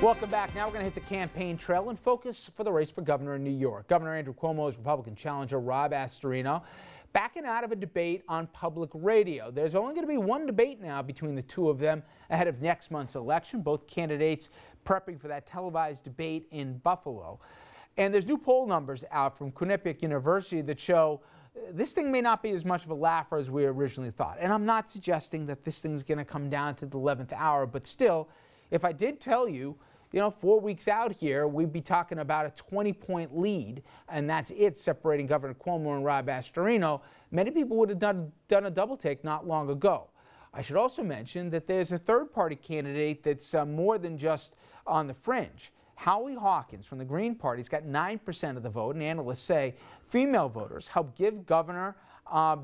Welcome back. Now we're going to hit the campaign trail and focus for the race for governor in New York. Governor Andrew Cuomo's Republican challenger Rob Astorino backing out of a debate on public radio. There's only going to be one debate now between the two of them ahead of next month's election. Both candidates prepping for that televised debate in Buffalo. And there's new poll numbers out from Quinnipiac University that show this thing may not be as much of a laugher as we originally thought. And I'm not suggesting that this thing's going to come down to the 11th hour, but still, if I did tell you, 4 weeks out here, we'd be talking about a 20-point lead, and that's it separating Governor Cuomo and Rob Astorino. Many people would have done a double take not long ago. I should also mention that there's a third-party candidate that's more than just on the fringe. Howie Hawkins from the Green Party's got 9% of the vote, and analysts say female voters help give Governor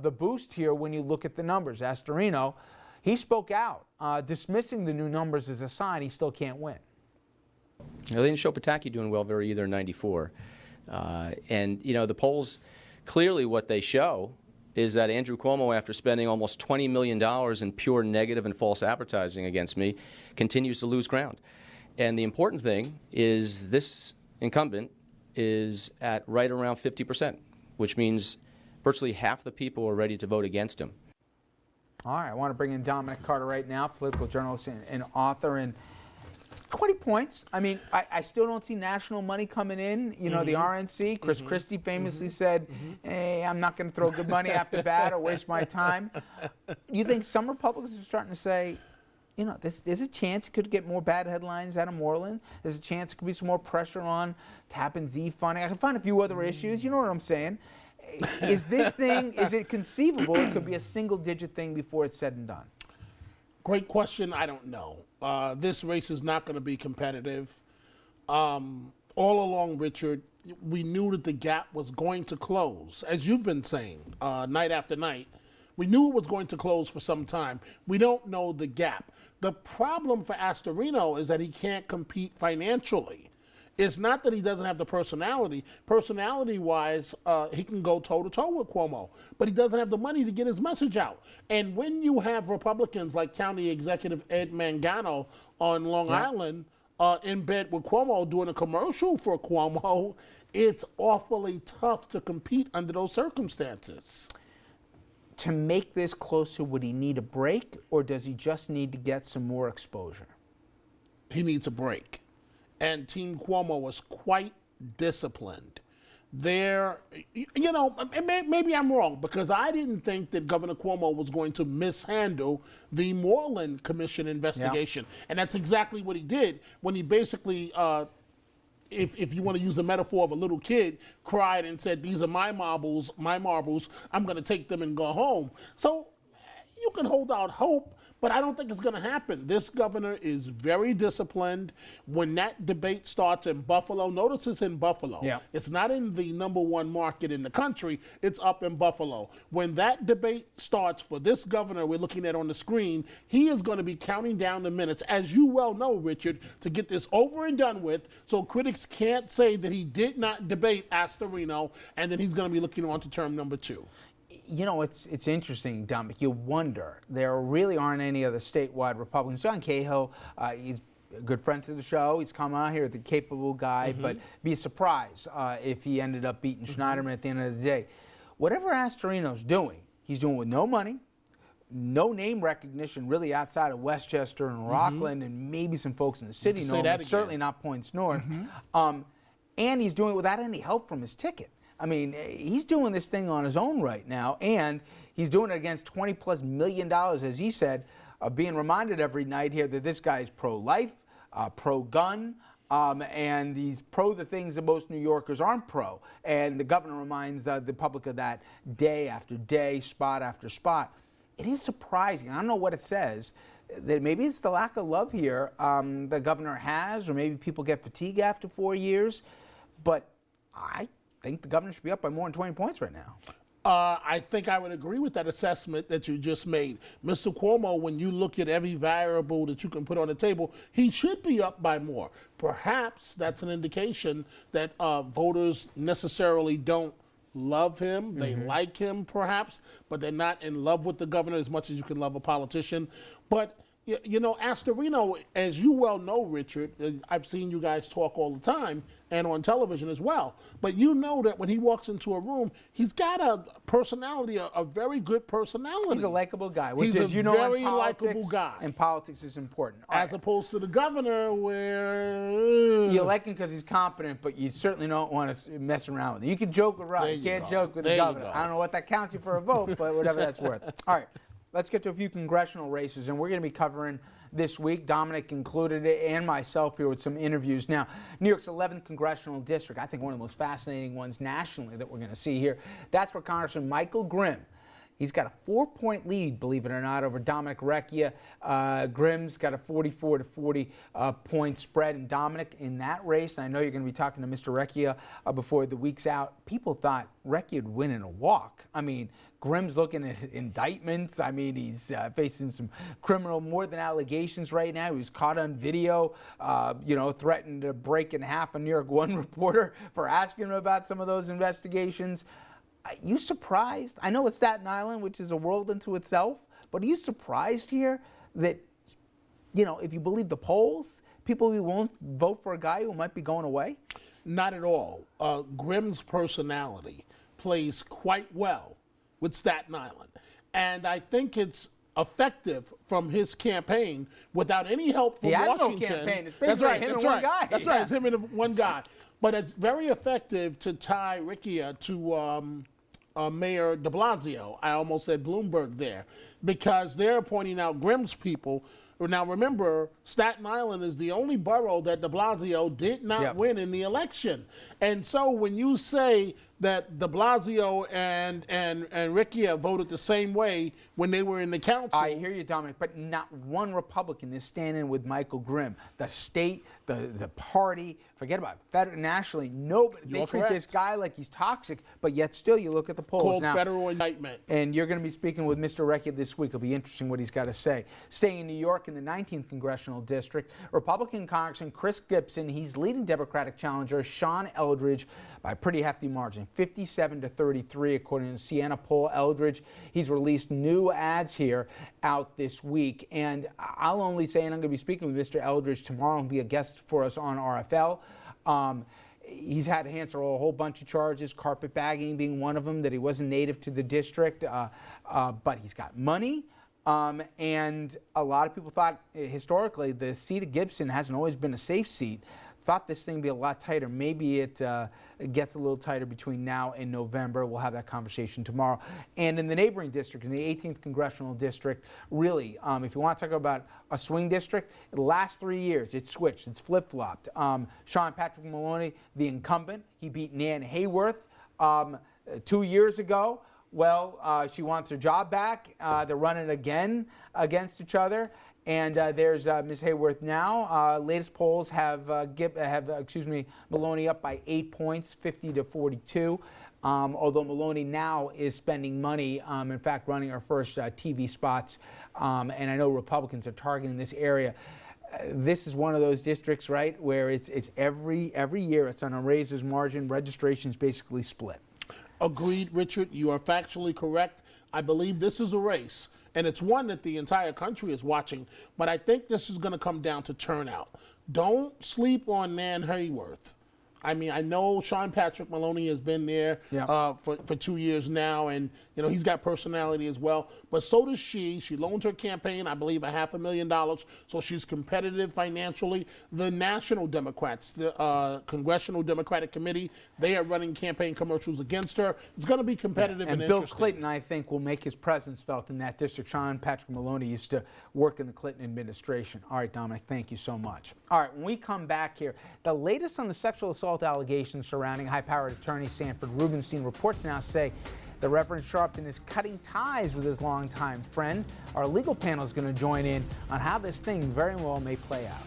the boost here when you look at the numbers. Astorino, he spoke out, dismissing the new numbers as a sign he still can't win. They didn't show Pataki doing well very either in 94. The polls, clearly what they show is that Andrew Cuomo, after spending almost $20 million in pure negative and false advertising against me, continues to lose ground. And the important thing is this incumbent is at right around 50%, which means virtually half the people are ready to vote against him. All right, I want to bring in Dominic Carter right now, political journalist and author. And 20 points. I mean, I still don't see national money coming in. The RNC, Chris Christie famously said, hey, I'm not going to throw good money after bad or waste my time. You think some Republicans are starting to say, there's a chance it could get more bad headlines out of Moreland. There's a chance it could be some more pressure on Tappan Zee funding. I can find a few other issues. You know what I'm saying? Is this thing, is it conceivable it could be a single-digit thing before it's said and done? Great question. I don't know. This race is not going to be competitive. All along, Richard, we knew that the gap was going to close. As you've been saying, night after night, we knew it was going to close for some time. We don't know the gap. The problem for Astorino is that he can't compete financially. It's not that he doesn't have the personality. Personality-wise, he can go toe-to-toe with Cuomo, but he doesn't have the money to get his message out. And when you have Republicans like County Executive Ed Mangano on Long Island in bed with Cuomo doing a commercial for Cuomo, it's awfully tough to compete under those circumstances. To make this closer, would he need a break, or does he just need to get some more exposure? He needs a break. And Team Cuomo was quite disciplined. Maybe I'm wrong, because I didn't think that Governor Cuomo was going to mishandle the Moreland Commission investigation. Yeah. And that's exactly what he did when he basically, if you want to use the metaphor of a little kid, cried and said, these are my marbles, I'm going to take them and go home. So you can hold out hope, but I don't think it's going to happen. This governor is very disciplined. When that debate starts in Buffalo, notice it's in Buffalo. Yeah. It's not in the #1 market in the country. It's up in Buffalo. When that debate starts for this governor we're looking at on the screen, he is going to be counting down the minutes, as you well know, Richard, to get this over and done with, so critics can't say that he did not debate Astorino and then he's going to be looking on to term number 2. It's interesting, Dominic. You wonder. There really aren't any other statewide Republicans. John Cahill, he's a good friend to the show. He's come out here, the capable guy, but be surprised if he ended up beating Schneiderman at the end of the day. Whatever Astorino's doing, he's doing with no money, no name recognition really outside of Westchester and Rockland and maybe some folks in the city know him, but certainly not Points North. And he's doing it without any help from his ticket. I mean, he's doing this thing on his own right now, and he's doing it against $20+ million, as he said, being reminded every night here that this guy is pro-life, pro-gun, and he's pro the things that most New Yorkers aren't pro. And the governor reminds the public of that day after day, spot after spot. It is surprising. I don't know what it says, that maybe it's the lack of love here the governor has, or maybe people get fatigue after 4 years, but I think the governor should be up by more than 20 points right now. I think I would agree with that assessment that you just made. Mr. Cuomo, when you look at every variable that you can put on the table, he should be up by more. Perhaps that's an indication that voters necessarily don't love him. They like him, perhaps, but they're not in love with the governor as much as you can love a politician. But You know, Astorino, as you well know, Richard, I've seen you guys talk all the time and on television as well. But you know that when he walks into a room, he's got a personality, a very good personality. He's a likable guy, which He's is, a you know, very in politics, likable guy. and politics is important. All As right. opposed to the governor, where You like him because he's competent, but you certainly don't want to mess around with him. You can joke with Rob. There You you can't go. joke with There the you governor. go. I don't know what that counts you for a vote, but whatever that's worth. All right, let's get to a few congressional races, and we're going to be covering this week. Dominic included it, and myself here with some interviews. Now, New York's 11th congressional district, I think one of the most fascinating ones nationally that we're going to see here. That's where Congressman Michael Grimm, he's got a 4-point lead, believe it or not, over Dominic Recchia. Grimm's got a 44 to 40 point spread. And Dominic, in that race, and I know you're going to be talking to Mr. Recchia before the week's out, people thought Recchia would win in a walk. I mean, Grimm's looking at indictments. I mean, he's facing some criminal more than allegations right now. He was caught on video, threatened to break in half a New York One reporter for asking him about some of those investigations. You surprised? I know it's Staten Island, which is a world unto itself, but are you surprised here that, if you believe the polls, people won't vote for a guy who might be going away? not at all. Grimm's personality plays quite well with Staten Island. And I think it's effective from his campaign without any help from He has Washington. no campaign. It's That's basically right. him That's and right. one guy. That's right. It's him and one guy. But it's very effective to tie Recchia to Mayor de Blasio. I almost said Bloomberg there, because they're pointing out Grimm's people. Now remember, Staten Island is the only borough that de Blasio did not win in the election. And so when you say that de Blasio and Recchia voted the same way when they were in the council. I hear you, Dominic, but not one Republican is standing with Michael Grimm. The state, the party, forget about it, nationally, nobody. They treat this guy like he's toxic, but yet still you look at the polls. Called now, federal indictment. And you're going to be speaking with Mr. Recchia this week. It'll be interesting what he's got to say. Staying in New York in the 19th Congressional District, Republican Congressman Chris Gibson, he's leading Democratic challenger Sean Eldridge by a pretty hefty margin, 57-33, according to the Siena poll. Eldridge, he's released new ads here out this week. And I'll only say, and I'm going to be speaking with Mr. Eldridge tomorrow and be a guest for us on RFL. He's had to answer a whole bunch of charges, carpetbagging being one of them, that he wasn't native to the district, but he's got money. And a lot of people thought, historically, the seat of Gibson hasn't always been a safe seat. Thought this thing would be a lot tighter. Maybe it gets a little tighter between now and November. We'll have that conversation tomorrow. And in the neighboring district, in the 18th Congressional District, really, if you want to talk about a swing district, the last 3 years, it's switched, it's flip-flopped. Sean Patrick Maloney, the incumbent, he beat Nan Hayworth 2 years ago. Well, she wants her job back. They're running again against each other. And there's Ms. Hayworth now. Latest polls have Maloney up by 8 points, 50-42. Although Maloney now is spending money, in fact, running our first TV spots. And I know Republicans are targeting this area. This is one of those districts, right, where it's every year it's on a razor's margin. Registration's basically split. Agreed, Richard. You are factually correct. I believe this is a race, and it's one that the entire country is watching, but I think this is going to come down to turnout. Don't sleep on Nan Hayworth. I mean, I know Sean Patrick Maloney has been there for 2 years now, and he's got personality as well. But so does she. She loaned her campaign, I believe, $500,000, so she's competitive financially. The National Democrats, the Congressional Democratic Committee, they are running campaign commercials against her. It's going to be competitive and Bill interesting. Clinton, I think, will make his presence felt in that district. Sean Patrick Maloney used to work in the Clinton administration. All right, Dominic, thank you so much. All right, when we come back here, the latest on the sexual assault allegations surrounding high-powered attorney Sanford Rubenstein. Reports now say the Reverend Sharpton is cutting ties with his longtime friend. Our legal panel is going to join in on how this thing very well may play out.